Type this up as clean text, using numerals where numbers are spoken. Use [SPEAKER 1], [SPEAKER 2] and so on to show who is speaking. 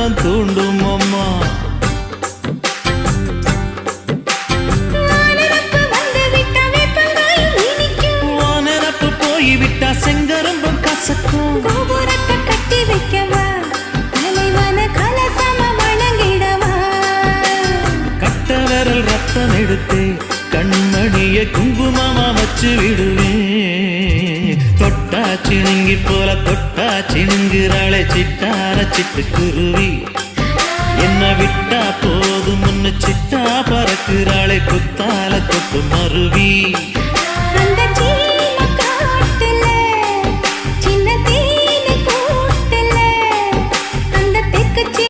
[SPEAKER 1] உள்ளம் தூண்டும் அம்மா. வானரப்பு போய்விட்டா செங்கரும்பும் கசக்கும்.
[SPEAKER 2] கோபுரத்தை கட்டி வைக்கவா, தலைவன கலசம வணங்கிடவா.
[SPEAKER 1] கட்ட விரல் ரத்தம் எடுத்து கண்மணிய குங்குமமா வச்சு விடுவேன். தொட்டா சிணுங்கி போல தொட்டா சிணுங்குறாளே சிட்டார சிட்டுக்குருவி. என்ன விட்டா போதும் முன்னு சிட்டா பறக்குறாளே குத்தால தொட்டு மருவி.
[SPEAKER 2] அந்த